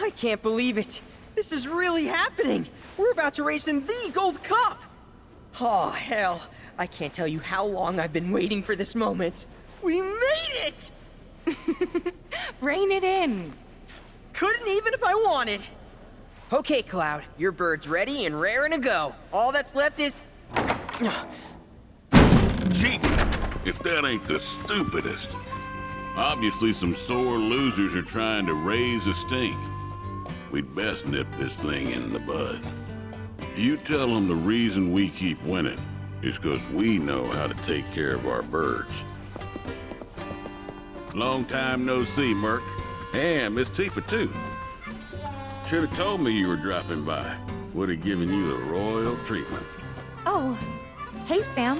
I can't believe it. This is really happening. We're about to race in the Gold Cup. Oh, hell. I can't tell you how long I've been waiting for this moment. We made it! Rein it in. Couldn't even if I wanted. Okay, Cloud, your bird's ready and raring to go. All that's left is... Cheating, if that ain't the stupidest. Obviously some sore losers are trying to raise a stink. We'd best nip this thing in the bud. You tell them the reason we keep winning is because we know how to take care of our birds. Long time no see, Merc. And Miss Tifa, too. Should have told me you were dropping by. Would have given you the royal treatment. Oh, hey, Sam.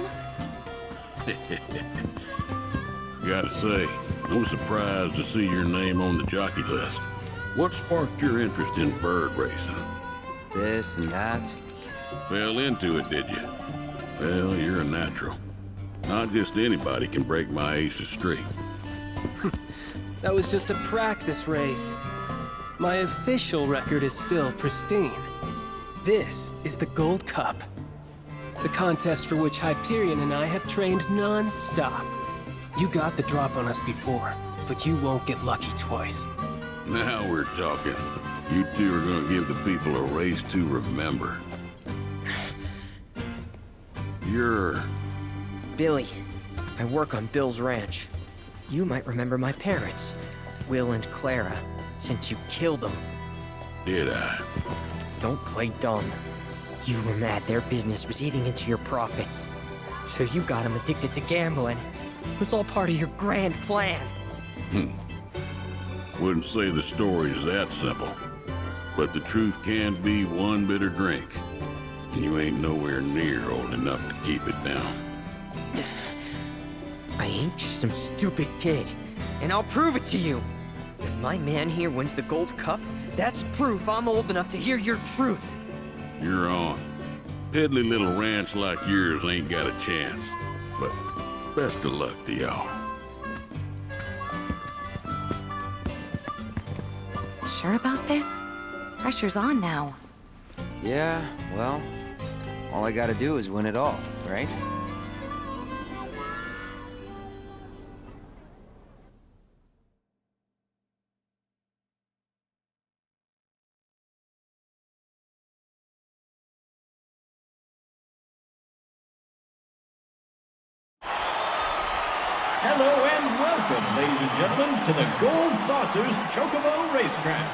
Gotta say, I'm surprised to see your name on the jockey list. What sparked your interest in bird racing? This and that. Fell into it, did you? Well, you're a natural. Not just anybody can break my aces straight. That was just a practice race. My official record is still pristine. This is the Gold Cup. The contest for which Hyperion and I have trained non-stop. You got the drop on us before, but you won't get lucky twice. Now we're talking. You two are gonna give the people a race to remember. You're... Billy. I work on Bill's ranch. You might remember my parents, Will and Clara, since you killed them. Did I? Don't play dumb. You were mad their business was eating into your profits. So you got them addicted to gambling. It was all part of your grand plan. Wouldn't say the story is that simple. But the truth can be one bitter drink. And you ain't nowhere near old enough to keep it down. I ain't just some stupid kid, and I'll prove it to you. If my man here wins the Gold Cup, that's proof I'm old enough to hear your truth. You're on. Piddly little ranch like yours ain't got a chance. But best of luck to y'all. Sure about this? Pressure's on now. Yeah, well, all I gotta do is win it all, right? Hello and welcome, ladies and gentlemen, to the Gold Saucers Chocobo Racetrack,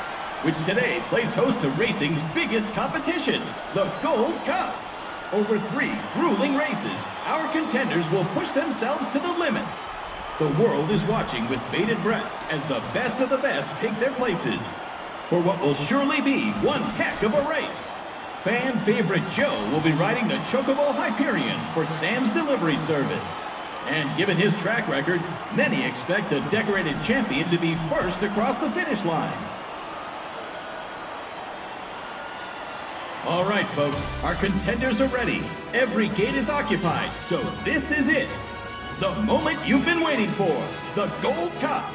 which today plays host to racing's biggest competition, the Gold Cup. Over 3 grueling races, our contenders will push themselves to the limit. The world is watching with bated breath as the best of the best take their places for what will surely be one heck of a race. Fan favorite Joe will be riding the Chocobo Hyperion for Sam's delivery service. And given his track record, many expect the decorated champion to be first across the finish line. All right, folks, our contenders are ready. Every gate is occupied, so this is it. The moment you've been waiting for, the Gold Cup.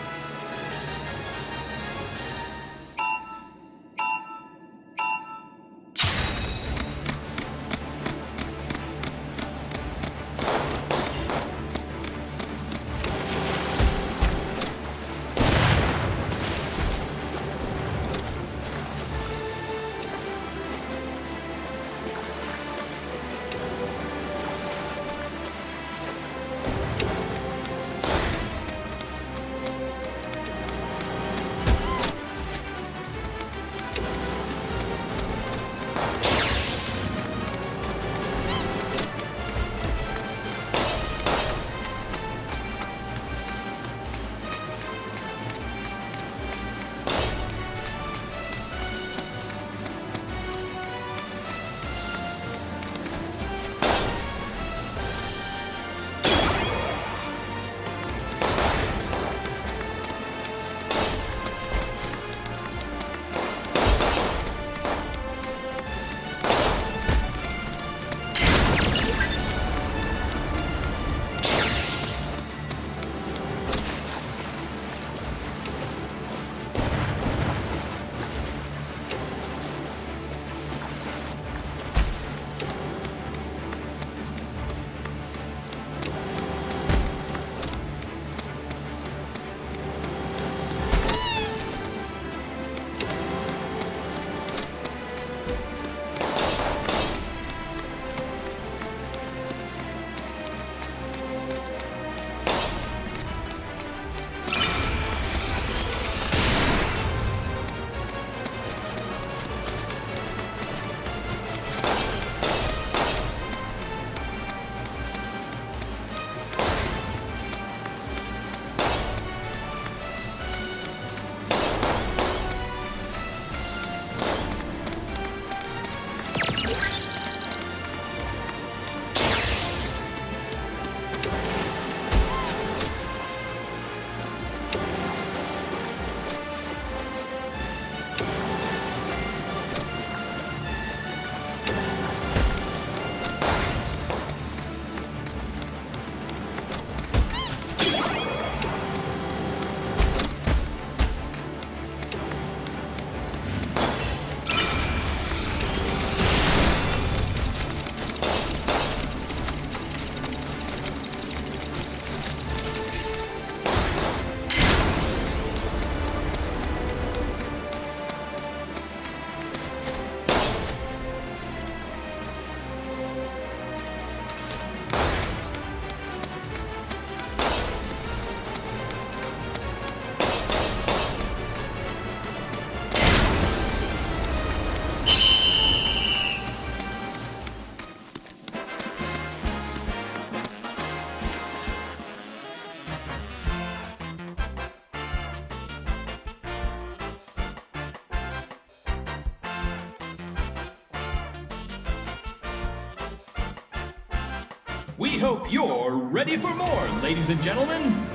We hope you're ready for more, ladies and gentlemen.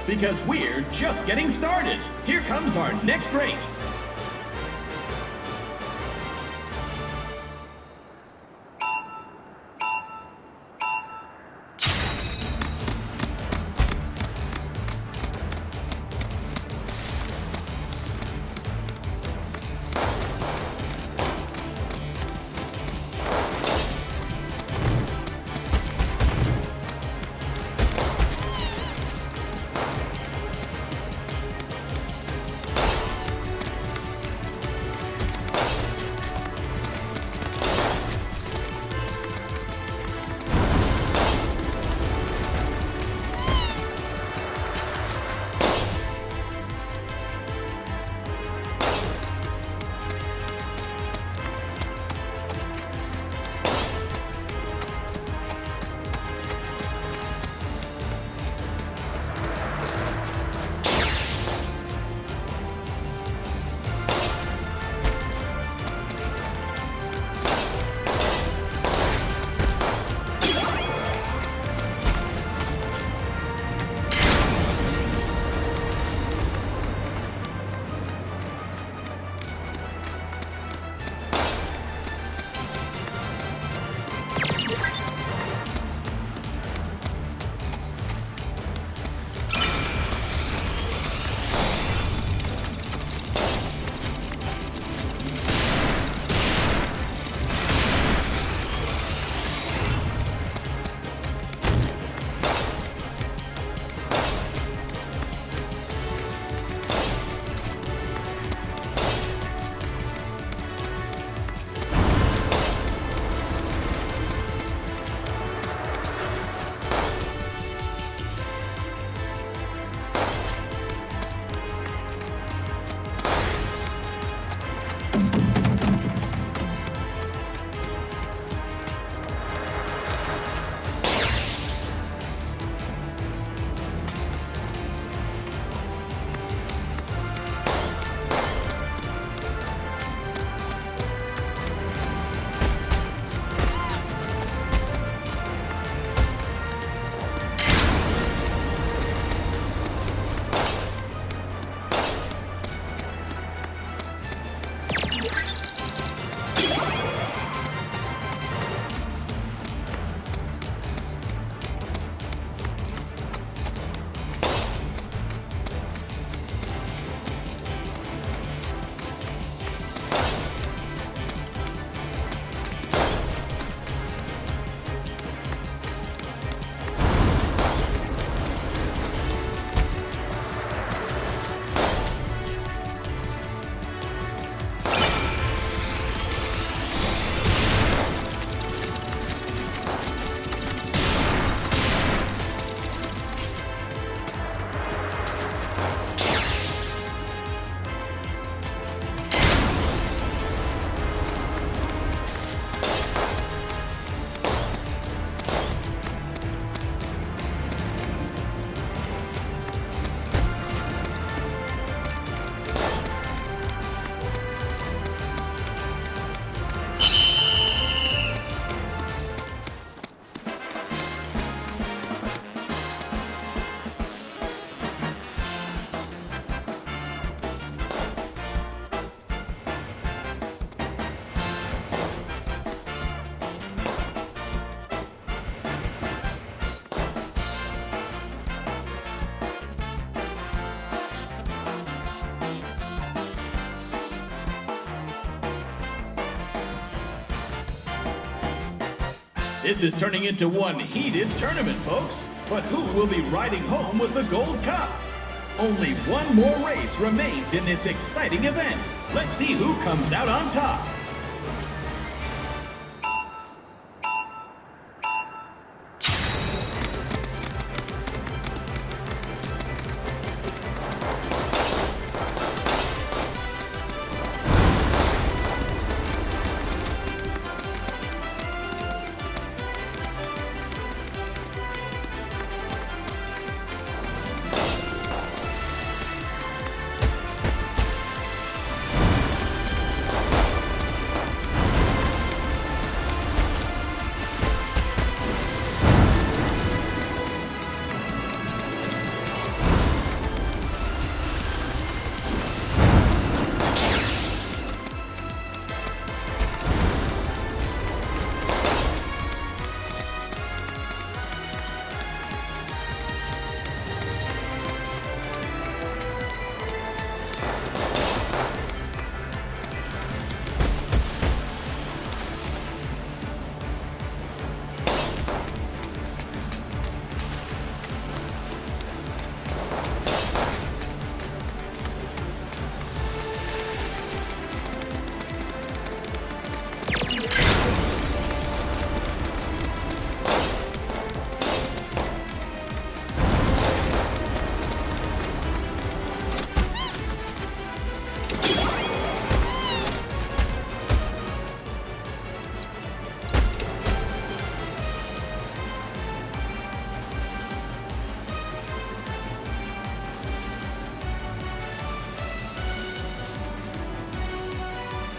Because we're just getting started. Here comes our next race. This is turning into one heated tournament, folks. But who will be riding home with the Gold Cup? Only one more race remains in this exciting event. Let's see who comes out on top.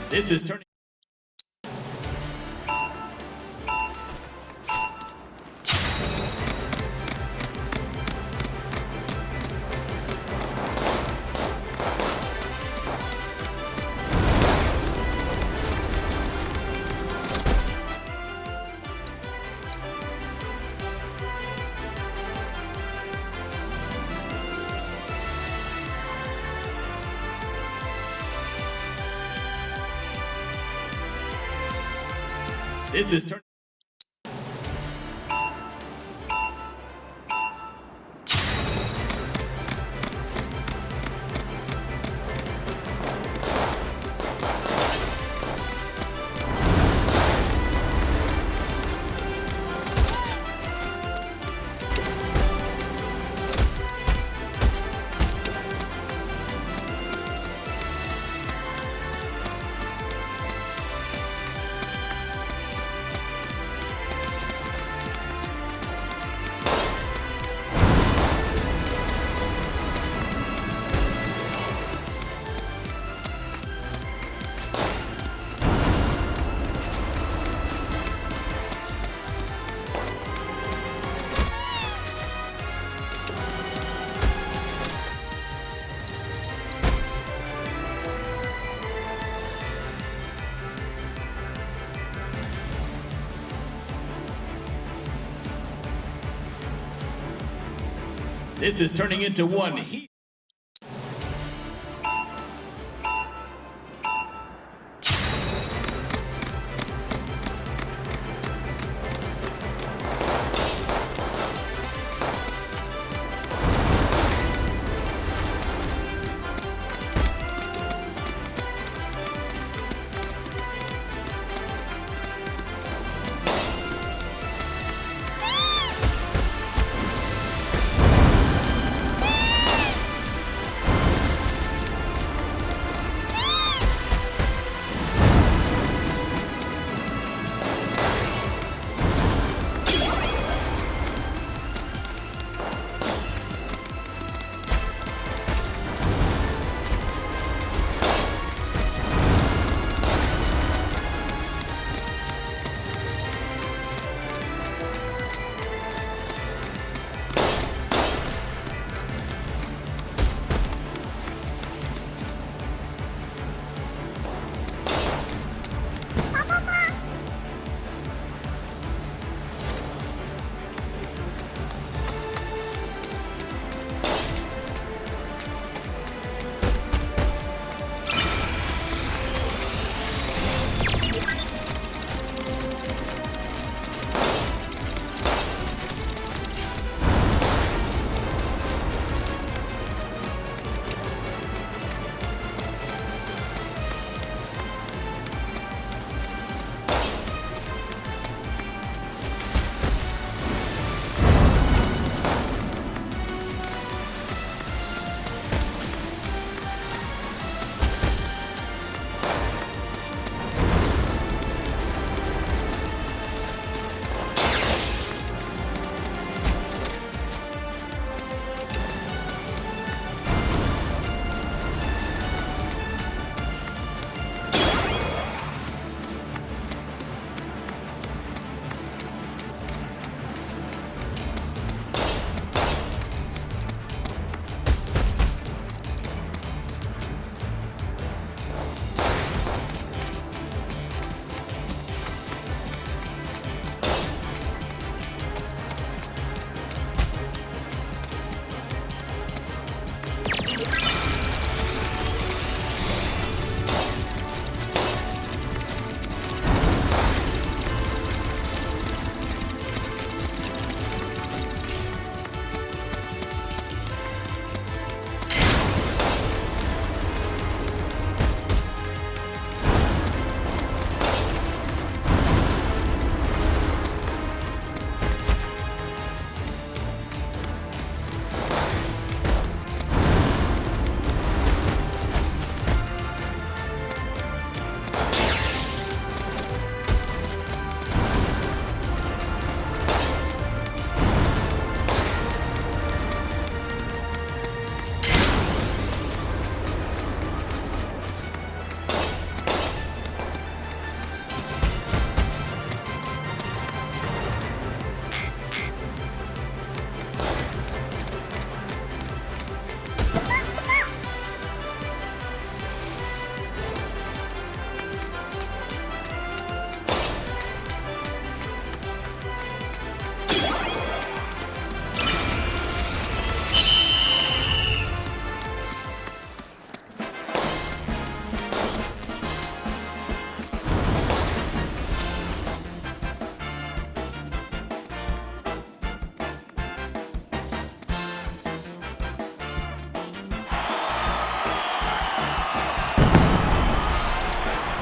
This is turning. This is turning. This is turning into one heat.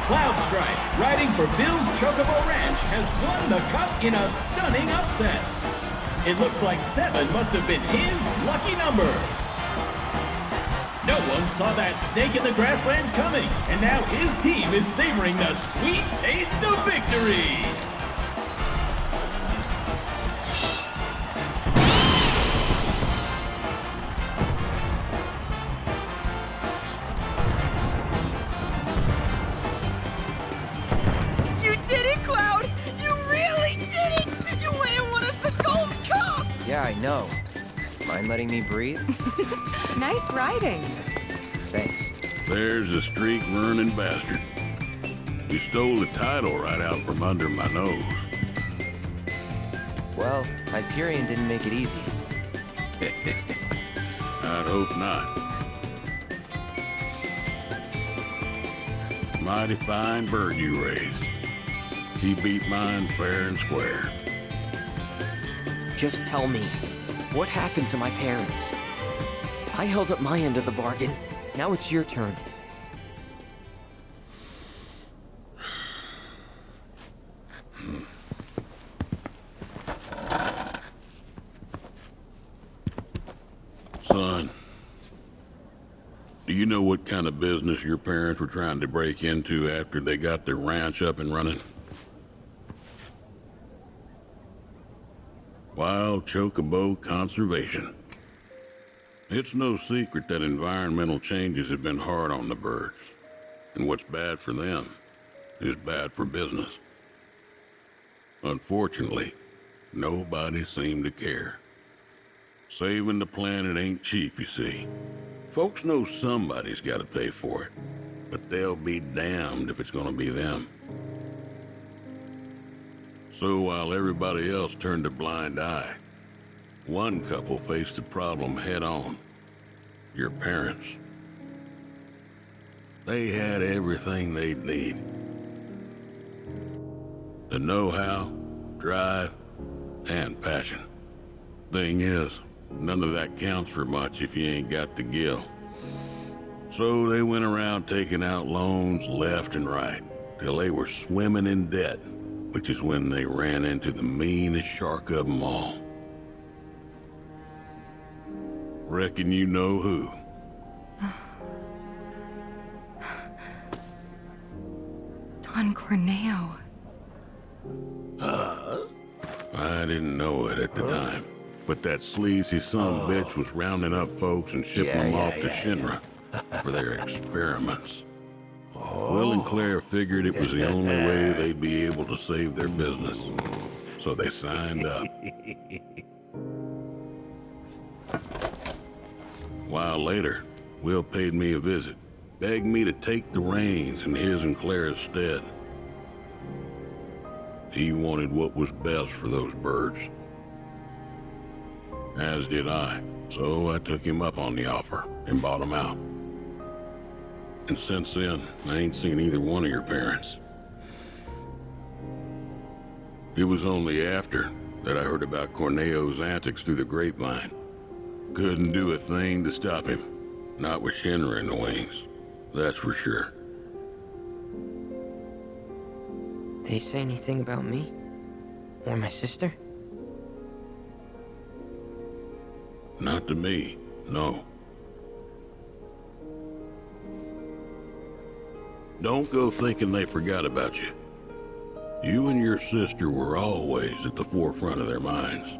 Cloud Stripe, riding for Bill's Chocobo Ranch, has won the cup in a stunning upset. It looks like 7 must have been his lucky number. No one saw that snake in the grasslands coming, and now his team is savoring the sweet taste of victory. You did it, Cloud! You really did it! You went and won us the Gold Cup! Yeah, I know. Mind letting me breathe? Nice riding. Thanks. There's a streak-running bastard. You stole the title right out from under my nose. Well, Hyperion didn't make it easy. I'd hope not. Mighty fine bird you raised. He beat mine fair and square. Just tell me, what happened to my parents? I held up my end of the bargain. Now it's your turn. Son, do you know what kind of business your parents were trying to break into after they got their ranch up and running? Wild Chocobo conservation. It's no secret that environmental changes have been hard on the birds, and what's bad for them is bad for business. Unfortunately, nobody seemed to care. Saving the planet ain't cheap, you see. Folks know somebody's got to pay for it, but they'll be damned if it's gonna be them. So while everybody else turned a blind eye, one couple faced the problem head-on. Your parents. They had everything they'd need. The know-how, drive, and passion. Thing is, none of that counts for much if you ain't got the gil. So they went around taking out loans left and right, till they were swimming in debt, which is when they ran into the meanest shark of them all. Reckon you know who. Don Corneo. I didn't know it at the time, but that sleazy son-of-a-bitch was rounding up folks and shipping them off to Shinra for their experiments. Will and Claire figured it was the only way they'd be able to save their business, so they signed up. A while later, Will paid me a visit, begged me to take the reins in his and Claire's stead. He wanted what was best for those birds. As did I, so I took him up on the offer and bought him out. And since then, I ain't seen either one of your parents. It was only after that I heard about Corneo's antics through the grapevine. Couldn't do a thing to stop him. Not with Shinra in the wings, that's for sure. They say anything about me? Or my sister? Not to me, no. Don't go thinking they forgot about you. You and your sister were always at the forefront of their minds.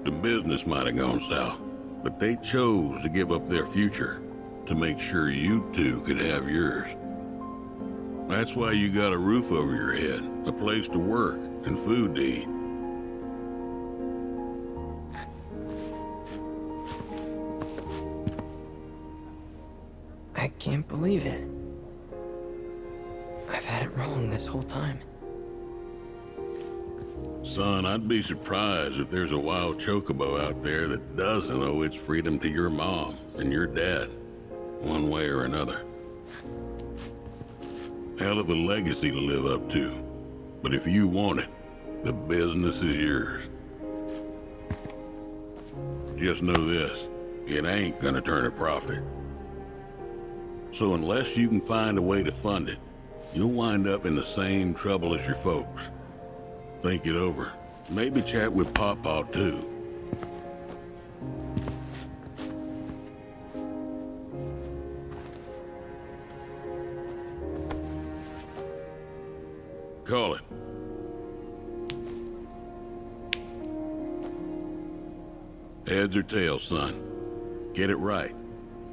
The business might have gone south, but they chose to give up their future to make sure you two could have yours. That's why you got a roof over your head, a place to work, and food to eat. I can't believe it. I've had it wrong this whole time. Son, I'd be surprised if there's a wild chocobo out there that doesn't owe its freedom to your mom and your dad, one way or another. Hell of a legacy to live up to, but if you want it, the business is yours. Just know this, it ain't gonna turn a profit. So unless you can find a way to fund it, you'll wind up in the same trouble as your folks. Think it over. Maybe chat with Pawpaw too. Call it. Heads or tails, son. Get it right,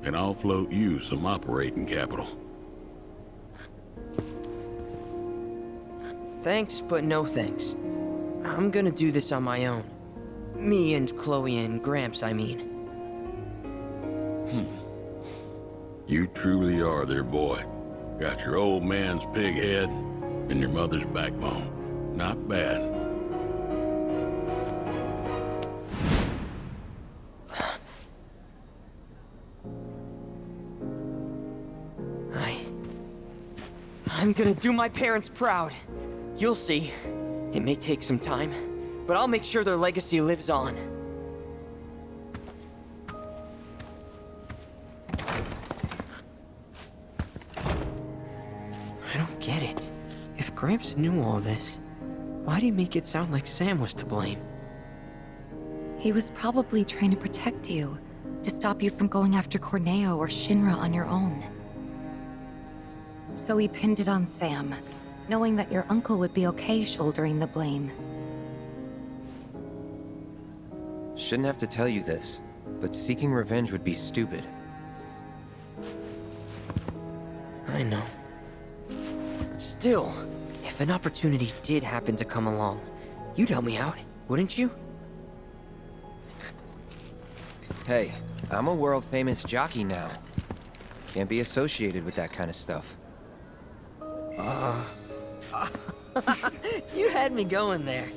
and I'll float you some operating capital. Thanks, but no thanks. I'm gonna do this on my own. Me and Chloe and Gramps, I mean. You truly are their boy. Got your old man's pig head and your mother's backbone. Not bad. I'm gonna do my parents proud. You'll see. It may take some time, but I'll make sure their legacy lives on. I don't get it. If Gramps knew all this, why'd he make it sound like Sam was to blame? He was probably trying to protect you, to stop you from going after Corneo or Shinra on your own. So he pinned it on Sam, knowing that your uncle would be okay shouldering the blame. Shouldn't have to tell you this, but seeking revenge would be stupid. I know. Still, if an opportunity did happen to come along, you'd help me out, wouldn't you? Hey, I'm a world-famous jockey now. Can't be associated with that kind of stuff. You had me going there.